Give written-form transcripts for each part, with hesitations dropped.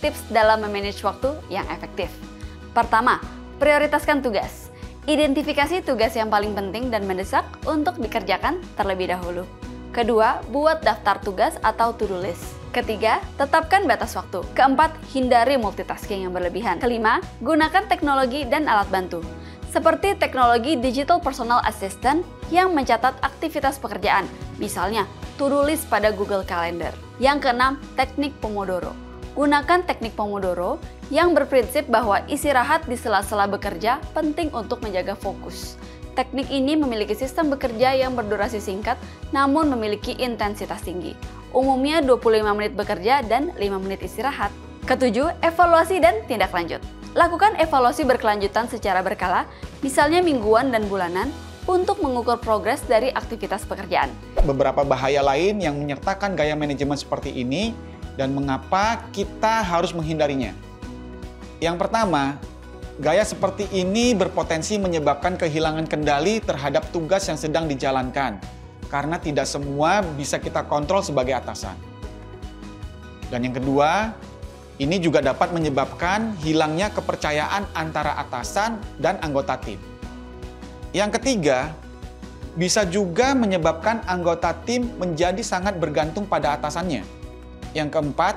tips dalam memanage waktu yang efektif. Pertama, prioritaskan tugas. Identifikasi tugas yang paling penting dan mendesak untuk dikerjakan terlebih dahulu. Kedua, buat daftar tugas atau to-do list. Ketiga, tetapkan batas waktu. Keempat, hindari multitasking yang berlebihan. Kelima, gunakan teknologi dan alat bantu, seperti teknologi Digital Personal Assistant yang mencatat aktivitas pekerjaan, misalnya to-do list pada Google Calendar. Yang keenam, teknik Pomodoro. Gunakan teknik Pomodoro yang berprinsip bahwa istirahat di sela-sela bekerja penting untuk menjaga fokus. Teknik ini memiliki sistem bekerja yang berdurasi singkat namun memiliki intensitas tinggi. Umumnya 25 menit bekerja dan 5 menit istirahat. Ketujuh, evaluasi dan tindak lanjut. Lakukan evaluasi berkelanjutan secara berkala, misalnya mingguan dan bulanan, untuk mengukur progres dari aktivitas pekerjaan. Beberapa bahaya lain yang menyertakan gaya manajemen seperti ini dan mengapa kita harus menghindarinya. Yang pertama, gaya seperti ini berpotensi menyebabkan kehilangan kendali terhadap tugas yang sedang dijalankan, karena tidak semua bisa kita kontrol sebagai atasan. Dan yang kedua, ini juga dapat menyebabkan hilangnya kepercayaan antara atasan dan anggota tim. Yang ketiga, bisa juga menyebabkan anggota tim menjadi sangat bergantung pada atasannya. Yang keempat,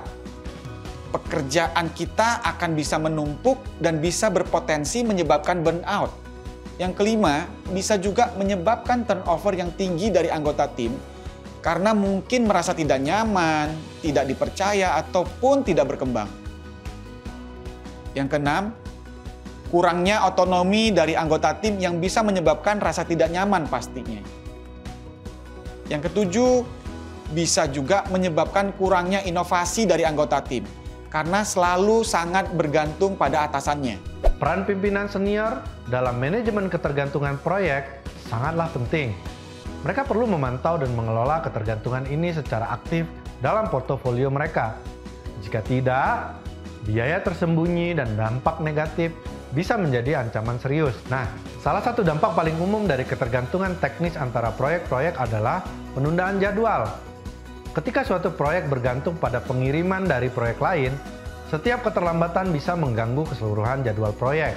pekerjaan kita akan bisa menumpuk dan bisa berpotensi menyebabkan burnout. Yang kelima, bisa juga menyebabkan turnover yang tinggi dari anggota tim karena mungkin merasa tidak nyaman, tidak dipercaya, ataupun tidak berkembang. Yang keenam, kurangnya otonomi dari anggota tim yang bisa menyebabkan rasa tidak nyaman pastinya. Yang ketujuh, bisa juga menyebabkan kurangnya inovasi dari anggota tim karena selalu sangat bergantung pada atasannya. Peran pimpinan senior dalam manajemen ketergantungan proyek sangatlah penting. Mereka perlu memantau dan mengelola ketergantungan ini secara aktif dalam portofolio mereka. Jika tidak, biaya tersembunyi dan dampak negatif bisa menjadi ancaman serius. Nah, salah satu dampak paling umum dari ketergantungan teknis antara proyek-proyek adalah penundaan jadwal. Ketika suatu proyek bergantung pada pengiriman dari proyek lain, setiap keterlambatan bisa mengganggu keseluruhan jadwal proyek.